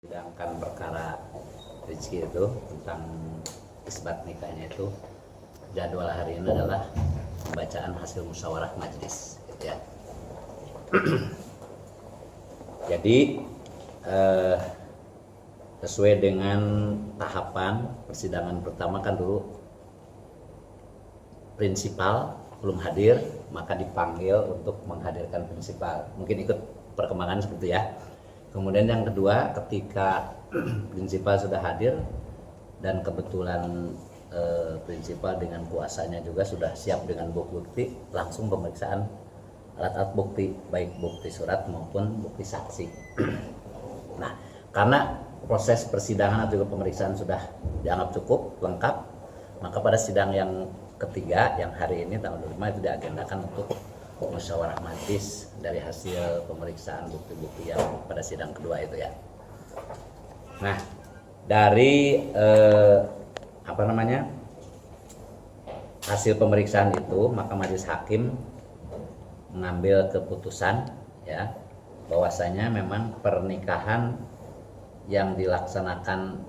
Sedangkan perkara Rizky itu tentang isbat nikahnya itu, jadwal hari ini adalah pembacaan hasil musyawarah majelis, gitu ya. Jadi sesuai dengan tahapan persidangan pertama kan dulu prinsipal belum hadir, maka dipanggil untuk menghadirkan prinsipal. Mungkin ikut perkembangan seperti itu ya. Kemudian yang kedua, ketika prinsipal sudah hadir dan kebetulan prinsipal dengan kuasanya juga sudah siap dengan bukti, langsung pemeriksaan alat-alat bukti, baik bukti surat maupun bukti saksi. Nah, karena proses persidangan atau juga pemeriksaan sudah dianggap cukup lengkap, maka pada sidang yang ketiga yang hari ini tanggal 25 itu diagendakan untuk musyawarah majelis dari hasil pemeriksaan bukti-bukti yang pada sidang kedua itu ya. Nah, dari hasil pemeriksaan itu, maka majelis hakim mengambil keputusan ya bahwasanya memang pernikahan yang dilaksanakan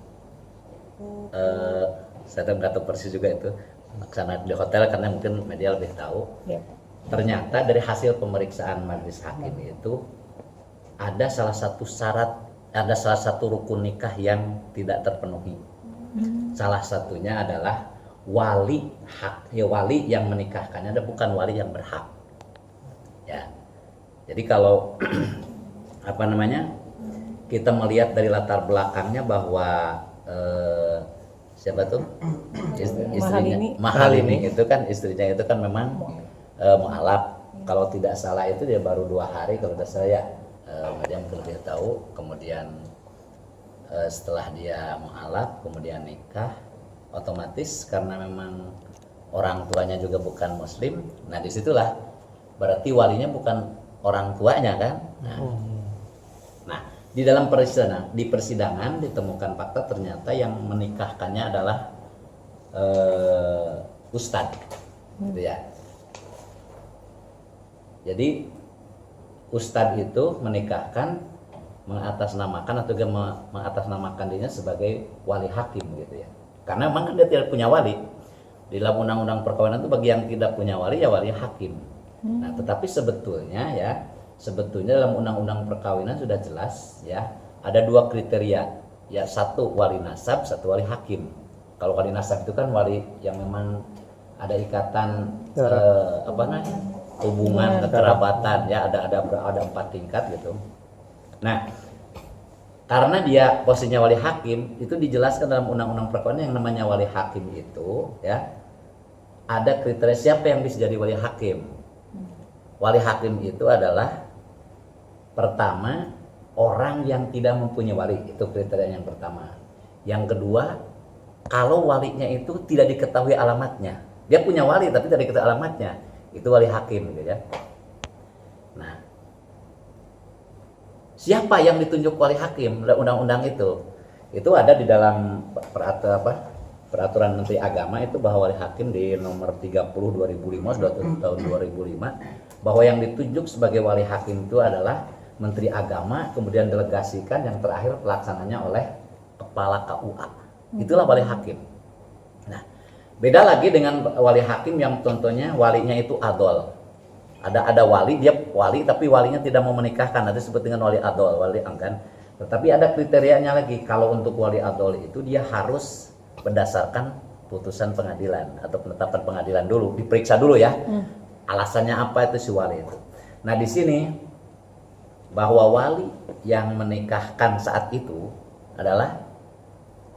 saya nggak tahu persis juga itu laksanakan di hotel karena mungkin media lebih tahu. Ya. Ternyata dari hasil pemeriksaan majelis hakim itu ada salah satu syarat, ada salah satu rukun nikah yang tidak terpenuhi. Salah satunya adalah wali hak, ya wali yang menikahkannya, ada bukan wali yang berhak. Ya. Jadi kalau kita melihat dari latar belakangnya bahwa siapa tuh istrinya Mahal ini itu kan istrinya itu kan memang mu'alaf. Kalau tidak salah itu dia baru 2 hari kalau tidak salah ya, dia mungkin lebih tahu. Kemudian setelah dia mu'alaf kemudian nikah, otomatis karena memang orang tuanya juga bukan muslim, nah disitulah berarti walinya bukan orang tuanya kan. Nah di dalam persidangan ditemukan fakta ternyata yang menikahkannya adalah ustadz, gitu ya. Jadi ustadz itu menikahkan, mengatasnamakan atau mengatasnamakan dirinya sebagai wali hakim gitu ya. Karena memang dia tidak punya wali. Di dalam undang-undang perkawinan itu bagi yang tidak punya wali ya wali hakim. Nah, tetapi sebetulnya dalam undang-undang perkawinan sudah jelas ya, ada 2 kriteria. Ya, 1 wali nasab, 1 wali hakim. Kalau wali nasab itu kan wali yang memang ada ikatan hubungan kekerabatan ya, ada 4 tingkat gitu. Nah, karena dia posisinya wali hakim, itu dijelaskan dalam undang-undang perkawinan yang namanya wali hakim itu ya, ada kriteria siapa yang bisa jadi wali hakim. Wali hakim itu adalah pertama orang yang tidak mempunyai wali, itu kriteria yang pertama. Yang kedua, kalau walinya itu tidak diketahui alamatnya, dia punya wali tapi tidak diketahui alamatnya, itu wali hakim gitu ya. Nah, siapa yang ditunjuk wali hakim undang-undang itu ada di dalam peraturan Menteri Agama itu, bahwa wali hakim di nomor 30 2005 sudah tahun 2005, bahwa yang ditunjuk sebagai wali hakim itu adalah Menteri Agama, kemudian delegasikan, yang terakhir pelaksananya oleh Kepala KUA. Itulah wali hakim. Nah, beda lagi dengan wali hakim yang contohnya walinya itu adol. Ada wali, dia wali tapi walinya tidak mau menikahkan, nanti disebut dengan wali adol, wali enggan. Tetapi ada kriterianya lagi. Kalau untuk wali adol itu dia harus berdasarkan putusan pengadilan atau penetapan pengadilan dulu, diperiksa dulu ya. Alasannya apa itu si wali itu. Nah, di sini bahwa wali yang menikahkan saat itu adalah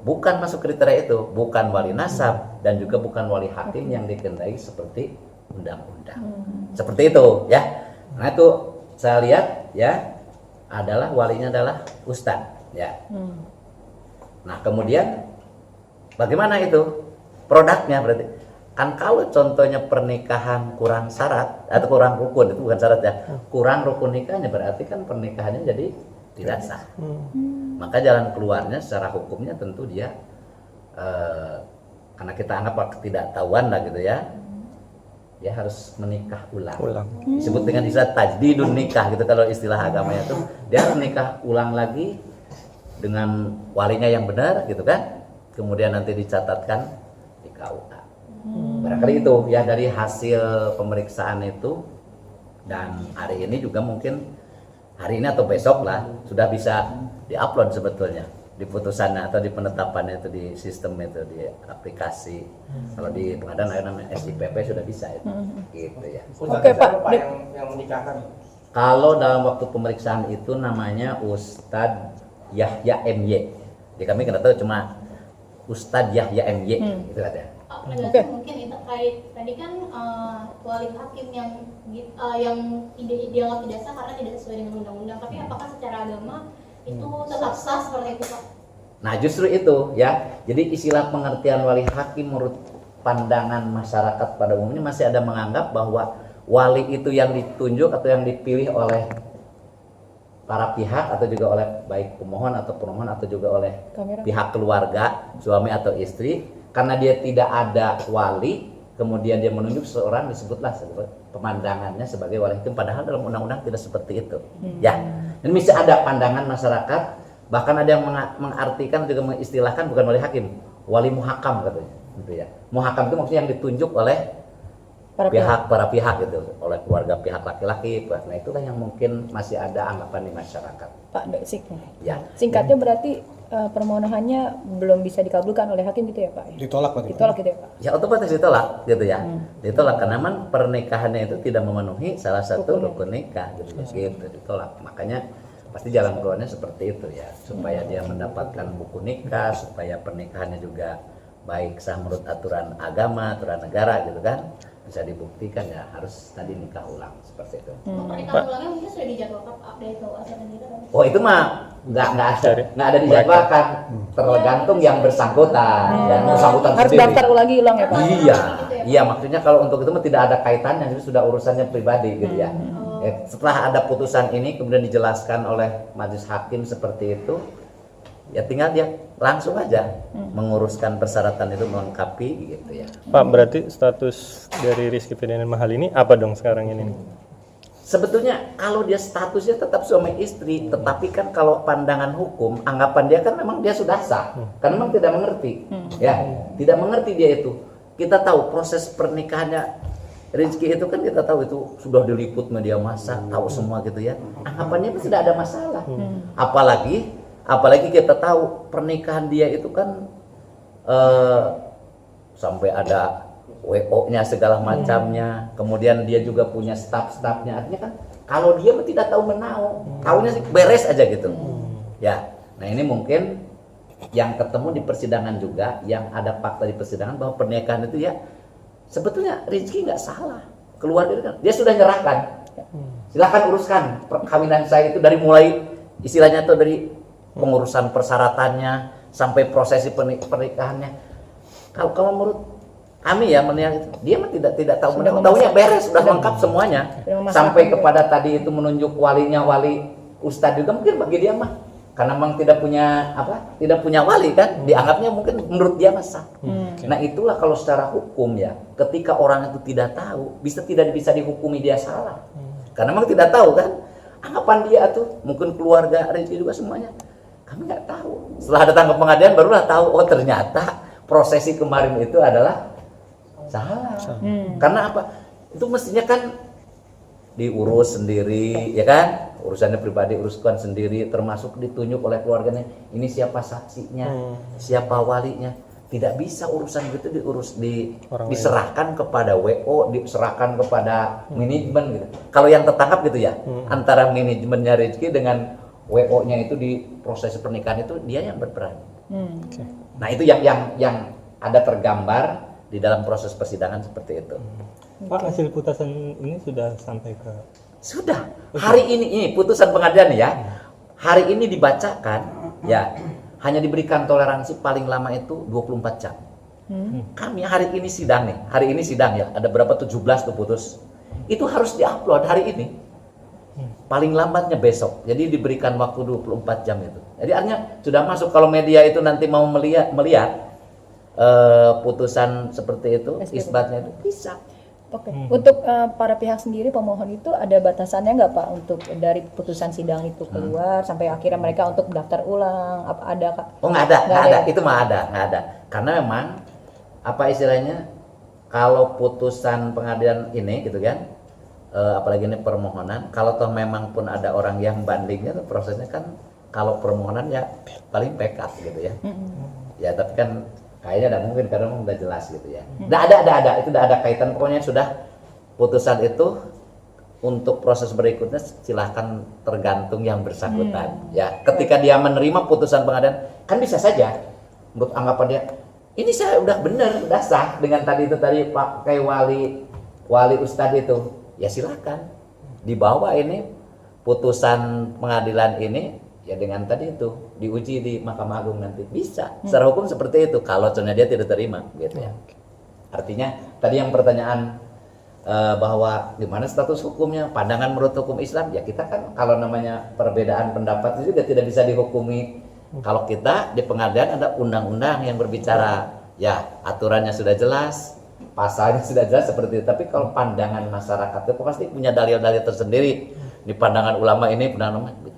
bukan masuk kriteria itu, bukan wali nasab dan juga bukan wali hakim yang dikehendaki seperti undang-undang. Seperti itu ya. Nah, itu saya lihat ya, adalah walinya adalah ustadz ya. Nah, kemudian bagaimana itu produknya? Berarti Kan kalau contohnya pernikahan kurang syarat atau kurang rukun, itu bukan syarat ya, kurang rukun nikahnya, berarti kan pernikahannya jadi tidak sah. Maka jalan keluarnya secara hukumnya tentu dia karena kita anggap ketidaktahuan lah gitu ya, dia harus menikah ulang. Disebut dengan istilah tajdidun nikah gitu kalau istilah agamanya itu, dia harus menikah ulang lagi dengan walinya yang benar gitu kan, kemudian nanti dicatatkan di KUA. Barangkali itu ya dari hasil pemeriksaan itu, dan hari ini juga mungkin hari ini atau besok lah sudah bisa diupload sebetulnya di putusannya atau di penetapannya itu di sistem itu di aplikasi. Kalau di pengadilan namanya SIPP sudah bisa itu. Gitu ya. Oke Pak, yang menikahkan. Kalau dalam waktu pemeriksaan itu namanya Ustadz Yahya MY. Jadi kami kena tahu cuma Ustadz Yahya MY gitu ada. Penjelasan mungkin itu terkait tadi kan wali hakim yang dianggap tidak sah karena tidak sesuai dengan undang-undang. Tapi apakah secara agama itu tetap sah seperti itu Pak? Nah justru itu ya. Jadi istilah pengertian wali hakim menurut pandangan masyarakat pada umumnya masih ada menganggap bahwa wali itu yang ditunjuk atau yang dipilih oleh para pihak atau juga oleh baik pemohon atau pemohon atau juga oleh pihak keluarga suami atau istri, karena dia tidak ada wali kemudian dia menunjuk seseorang disebutlah pemandangannya sebagai wali hakim, padahal dalam undang-undang tidak seperti itu ya. Dan bisa ada pandangan masyarakat, bahkan ada yang mengartikan juga mengistilahkan bukan wali hakim, wali muhakam katanya gitu ya. Muhakam itu maksudnya yang ditunjuk oleh para pihak gitu, oleh keluarga pihak laki-laki. Nah itulah yang mungkin masih ada anggapan di masyarakat. Pak Sik, ya. Singkatnya berarti permohonannya belum bisa dikabulkan oleh hakim gitu ya Pak? Ditolak Pak. Ditolak gitu ya Pak? Ya otomatis ditolak gitu ya. Ditolak karena memang pernikahannya itu tidak memenuhi salah satu rukun nikah gitu, gitu ditolak. Makanya pasti jalan keluarnya seperti itu ya, supaya dia mendapatkan buku nikah, supaya pernikahannya juga baik sah menurut aturan agama, aturan negara gitu kan, bisa dibuktikan ya harus tadi nikah ulang seperti itu. Pernikahan ulangnya mungkin sudah dijadwalkan update ke UAS sendiri. Oh itu mah nggak ada dijadwalkan, tergantung yang bersangkutan, yang bersangkutan Harus sendiri. daftar ulangi ulang ya Pak? Iya maksudnya kalau untuk itu mah tidak ada kaitannya, itu sudah urusannya pribadi gitu ya. Setelah ada putusan ini kemudian dijelaskan oleh majelis hakim seperti itu, ya tinggal dia langsung aja menguruskan persyaratan itu melengkapi gitu ya. Pak, berarti status dari Rizky Febian Mahal ini apa dong sekarang ini? Sebetulnya kalau dia statusnya tetap suami istri, tetapi kan kalau pandangan hukum, anggapan dia kan memang dia sudah sah, karena memang tidak mengerti, ya, tidak mengerti dia itu. Kita tahu proses pernikahannya Rizky itu kan kita tahu itu sudah diliput media massa, tahu semua gitu ya. Anggapannya itu tidak ada masalah. Apalagi kita tahu pernikahan dia itu kan sampai ada WO-nya segala macamnya, kemudian dia juga punya staff-staffnya. Artinya kan kalau dia tidak tahu menau, tahunya sih beres aja gitu. Ya, nah ini mungkin yang ketemu di persidangan juga, yang ada fakta di persidangan bahwa pernikahan itu ya sebetulnya Rizky nggak salah, keluarga dia sudah nyerahkan, silahkan uruskan perkawinan saya itu dari mulai istilahnya itu dari pengurusan persyaratannya sampai prosesi pernikahannya. Kalau menurut kami ya melihat itu dia mah tidak tahu, tahunya beres, sudah lengkap semuanya, sampai kepada tadi itu menunjuk walinya, wali ustadz juga mungkin bagi dia mah karena memang tidak punya wali kan, dianggapnya mungkin menurut dia masa. Nah itulah kalau secara hukum ya, ketika orang itu tidak tahu, tidak bisa dihukumi dia salah, karena memang tidak tahu kan, anggapan dia tuh mungkin keluarga Rizky juga semuanya, kami nggak tahu. Setelah datang ke pengadilan barulah tahu, oh ternyata prosesi kemarin itu adalah salah. Karena apa? Itu mestinya kan diurus sendiri, ya kan? Urusannya pribadi, uruskan sendiri, termasuk ditunjuk oleh keluarganya. Ini siapa saksinya, siapa walinya. Tidak bisa urusan gitu diserahkan kepada WO, diserahkan kepada manajemen gitu. Kalau yang tertangkap gitu ya, antara manajemennya Rizky dengan WO-nya itu di proses pernikahan itu dia yang berperan. Nah itu yang ada tergambar di dalam proses persidangan seperti itu. Pak, hasil putusan ini sudah sampai ke... Sudah. Hari ini putusan pengadilan ya. Hari ini dibacakan ya. Hanya diberikan toleransi paling lama itu 24 jam. Kami hari ini sidang nih, hari ini sidang ya, ada berapa 17 tuh putus. Itu harus diupload hari ini. Paling lambatnya besok. Jadi diberikan waktu 24 jam itu. Jadi artinya sudah masuk, kalau media itu nanti mau melihat putusan seperti itu, isbatnya itu bisa. Oke. Untuk para pihak sendiri pemohon itu ada batasannya nggak Pak untuk dari putusan sidang itu keluar sampai akhirnya mereka untuk daftar ulang? Apa ada Kak? Oh nggak ada. ya? Itu mah nggak ada. Karena memang apa istilahnya, kalau putusan pengadilan ini gitu kan, apalagi ini permohonan, kalau toh memang pun ada orang yang bandingnya, prosesnya kan kalau permohonan ya paling PK gitu ya. Ya tapi kan kayaknya tidak mungkin karena udah jelas gitu ya. Ada itu udah ada kaitan, pokoknya sudah putusan itu untuk proses berikutnya silahkan tergantung yang bersangkutan. Ya, ketika dia menerima putusan pengadilan kan bisa saja menurut anggapan dia ini saya udah benar, udah sah dengan tadi pakai wali ustadz itu. Ya silakan dibawa ini putusan pengadilan ini ya dengan tadi itu diuji di Mahkamah Agung nanti bisa secara hukum seperti itu kalau dia tidak terima gitu ya. Artinya tadi yang pertanyaan bahwa gimana status hukumnya, pandangan menurut hukum Islam, ya kita kan kalau namanya perbedaan pendapat itu juga tidak bisa dihukumi. Kalau kita di pengadilan ada undang-undang yang berbicara, ya aturannya sudah jelas, pasalnya sudah jelas seperti itu. Tapi kalau pandangan masyarakat itu pasti punya dalil-dalil tersendiri. Di pandangan ulama ini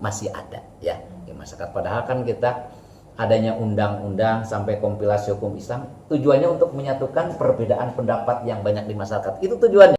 masih ada ya di masyarakat. Padahal kan kita adanya undang-undang sampai kompilasi hukum Islam tujuannya untuk menyatukan perbedaan pendapat yang banyak di masyarakat. Itu tujuannya.